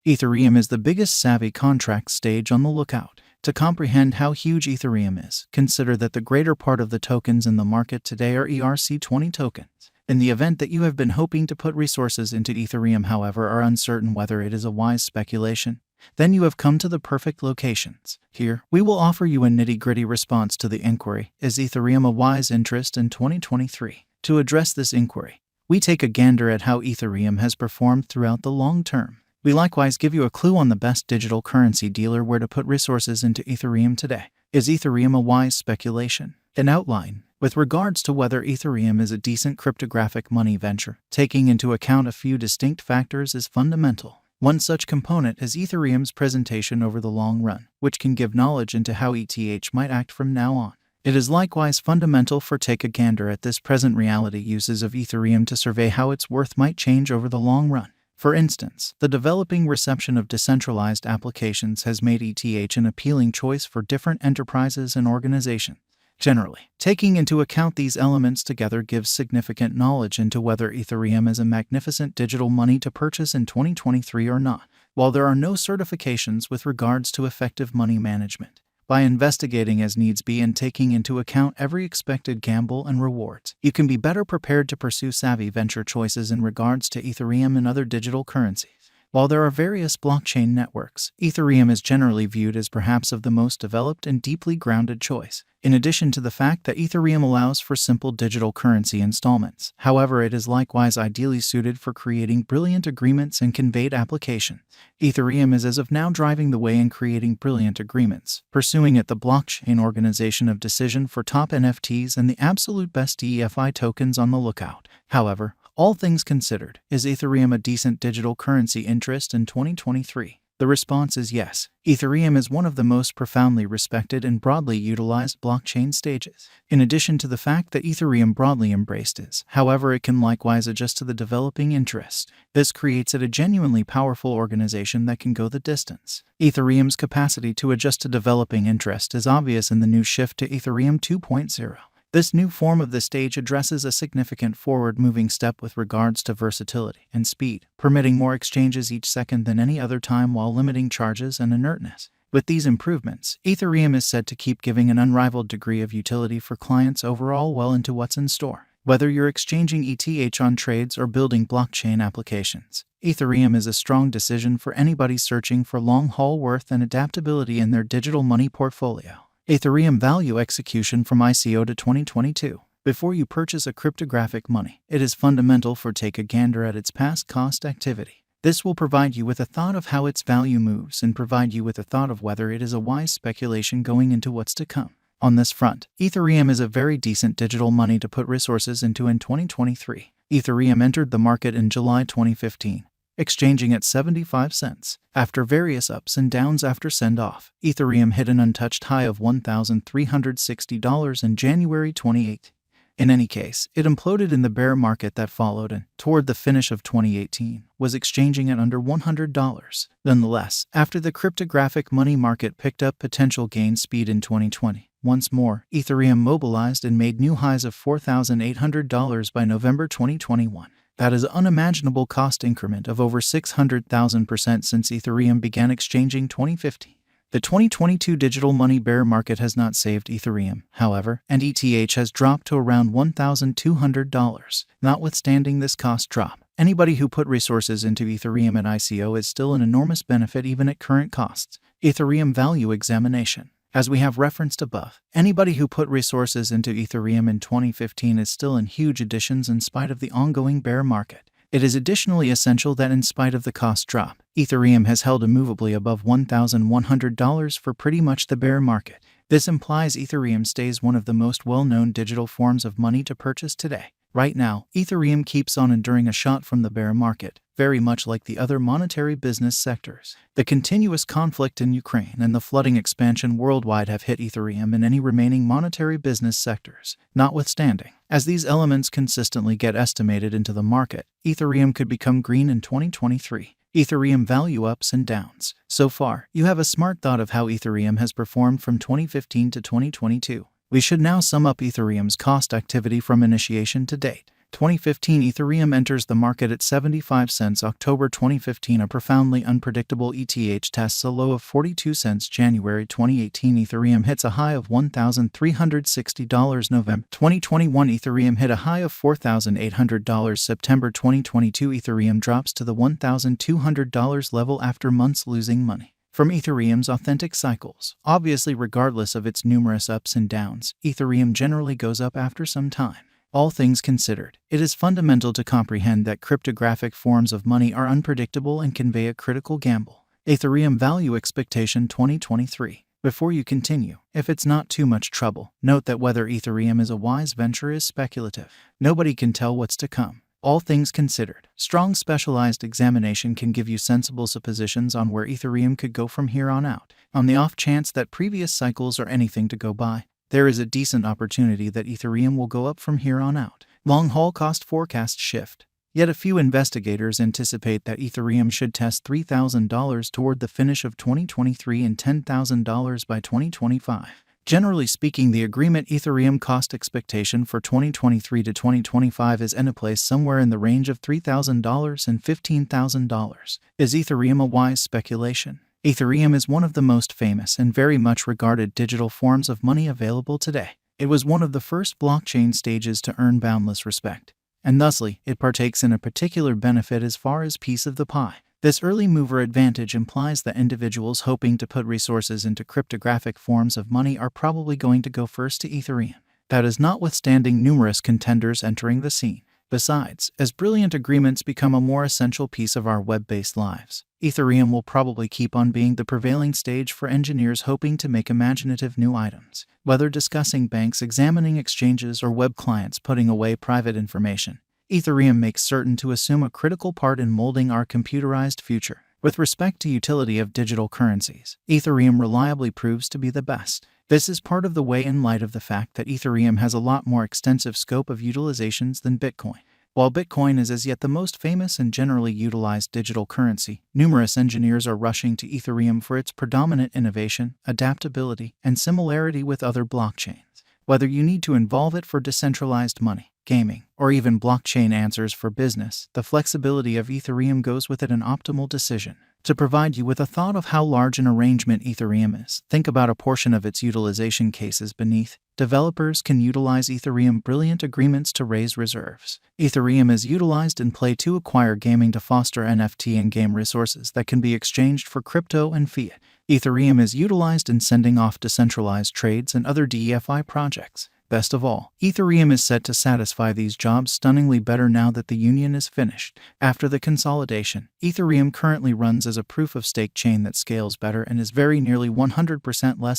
Ethereum is the biggest savvy contract stage on the lookout. To comprehend how huge Ethereum is, consider that the greater part of the tokens in the market today are ERC20 tokens. In the event that you have been hoping to put resources into Ethereum, however, are uncertain whether it is a wise speculation, then you have come to the perfect locations. Here, we will offer you a nitty-gritty response to the inquiry, is Ethereum a wise interest in 2023? To address this inquiry, we take a gander at how Ethereum has performed throughout the long term. We likewise give you a clue on the best digital currency dealer where to put resources into Ethereum today. Is Ethereum a wise speculation? An outline. With regards to whether Ethereum is a decent cryptographic money venture, taking into account a few distinct factors is fundamental. One such component is Ethereum's presentation over the long run, which can give knowledge into how ETH might act from now on. It is likewise fundamental for take a gander at this present reality uses of Ethereum to survey how its worth might change over the long run. For instance, the developing reception of decentralized applications has made ETH an appealing choice for different enterprises and organizations. Generally, taking into account these elements together gives significant knowledge into whether Ethereum is a magnificent digital money to purchase in 2023 or not. While there are no certifications with regards to effective money management, by investigating as needs be and taking into account every expected gamble and rewards, you can be better prepared to pursue savvy venture choices in regards to Ethereum and other digital currencies. While there are various blockchain networks, Ethereum is generally viewed as perhaps of the most developed and deeply grounded choice. In addition to the fact that Ethereum allows for simple digital currency installments, however, it is likewise ideally suited for creating brilliant agreements and conveyed applications. Ethereum is as of now driving the way in creating brilliant agreements, pursuing it the blockchain organization of decision for top NFTs and the absolute best DeFi tokens on the lookout. However, all things considered, is Ethereum a decent digital currency interest in 2023? The response is yes. Ethereum is one of the most profoundly respected and broadly utilized blockchain stages. In addition to the fact that Ethereum broadly embraced is, however, it can likewise adjust to the developing interest. This creates it a genuinely powerful organization that can go the distance. Ethereum's capacity to adjust to developing interest is obvious in the new shift to Ethereum 2.0. This new form of the stage addresses a significant forward-moving step with regards to versatility and speed, permitting more exchanges each second than any other time while limiting charges and inertness. With these improvements, Ethereum is said to keep giving an unrivaled degree of utility for clients overall well into what's in store. Whether you're exchanging ETH on trades or building blockchain applications, Ethereum is a strong decision for anybody searching for long-haul worth and adaptability in their digital money portfolio. Ethereum value execution from ICO to 2022. Before you purchase a cryptographic money, it is fundamental for take a gander at its past cost activity. This will provide you with a thought of how its value moves and provide you with a thought of whether it is a wise speculation going into what's to come. On this front, Ethereum is a very decent digital money to put resources into in 2023. Ethereum entered the market in July 2015. Exchanging at 75 cents. After various ups and downs after send-off, Ethereum hit an untouched high of $1,360 in January 28. In any case, it imploded in the bear market that followed and, toward the finish of 2018, was exchanging at under $100. Nonetheless, after the cryptographic money market picked up potential gain speed in 2020, once more, Ethereum mobilized and made new highs of $4,800 by November 2021. That is an unimaginable cost increment of over 600,000% since Ethereum began exchanging 2015. The 2022 digital money bear market has not saved Ethereum, however, and ETH has dropped to around $1,200. Notwithstanding this cost drop, anybody who put resources into Ethereum at ICO is still an enormous benefit even at current costs. Ethereum value examination. As we have referenced above, anybody who put resources into Ethereum in 2015 is still in huge additions in spite of the ongoing bear market. It is additionally essential that in spite of the cost drop, Ethereum has held immovably above $1,100 for pretty much the bear market. This implies Ethereum stays one of the most well-known digital forms of money to purchase today. Right now, Ethereum keeps on enduring a shot from the bear market, very much like the other monetary business sectors. The continuous conflict in Ukraine and the flooding expansion worldwide have hit Ethereum and any remaining monetary business sectors. Notwithstanding, as these elements consistently get estimated into the market, Ethereum could become green in 2023. Ethereum value ups and downs. So far, you have a smart thought of how Ethereum has performed from 2015 to 2022. We should now sum up Ethereum's cost activity from initiation to date. 2015 Ethereum enters the market at 75 cents. October 2015 a profoundly unpredictable ETH tests a low of 42 cents. January 2018 Ethereum hits a high of $1,360. November 2021 Ethereum hit a high of $4,800. September 2022 Ethereum drops to the $1,200 level after months losing money. From Ethereum's authentic cycles, obviously regardless of its numerous ups and downs, Ethereum generally goes up after some time. All things considered, it is fundamental to comprehend that cryptographic forms of money are unpredictable and convey a critical gamble. Ethereum Value Expectation 2023. Before you continue, if it's not too much trouble, note that whether Ethereum is a wise venture is speculative. Nobody can tell what's to come. All things considered, strong specialized examination can give you sensible suppositions on where Ethereum could go from here on out. On the off chance that previous cycles are anything to go by, there is a decent opportunity that Ethereum will go up from here on out. Long-haul cost forecast shift. Yet a few investigators anticipate that Ethereum should test $3,000 toward the finish of 2023 and $10,000 by 2025. Generally speaking, the agreement Ethereum cost expectation for 2023 to 2025 is in a place somewhere in the range of $3,000 and $15,000. Is Ethereum a wise speculation? Ethereum is one of the most famous and very much regarded digital forms of money available today. It was one of the first blockchain stages to earn boundless respect, and thusly, it partakes in a particular benefit as far as piece of the pie. This early mover advantage implies that individuals hoping to put resources into cryptographic forms of money are probably going to go first to Ethereum. That is notwithstanding numerous contenders entering the scene. Besides, as brilliant agreements become a more essential piece of our web-based lives, Ethereum will probably keep on being the prevailing stage for engineers hoping to make imaginative new items. Whether discussing banks examining exchanges or web clients putting away private information, Ethereum makes certain to assume a critical part in molding our computerized future. With respect to utility of digital currencies, Ethereum reliably proves to be the best. This is part of the way in light of the fact that Ethereum has a lot more extensive scope of utilizations than Bitcoin. While Bitcoin is as yet the most famous and generally utilized digital currency, numerous engineers are rushing to Ethereum for its predominant innovation, adaptability, and similarity with other blockchains. Whether you need to involve it for decentralized money, gaming, or even blockchain answers for business, the flexibility of Ethereum goes with it an optimal decision. To provide you with a thought of how large an arrangement Ethereum is, think about a portion of its utilization cases beneath. Developers can utilize Ethereum brilliant agreements to raise reserves. Ethereum is utilized in Play to acquire gaming to foster NFT and game resources that can be exchanged for crypto and fiat. Ethereum is utilized in sending off decentralized trades and other DeFi projects. Best of all, Ethereum is set to satisfy these jobs stunningly better now that the union is finished. After the consolidation, Ethereum currently runs as a proof-of-stake chain that scales better and is very nearly 100% less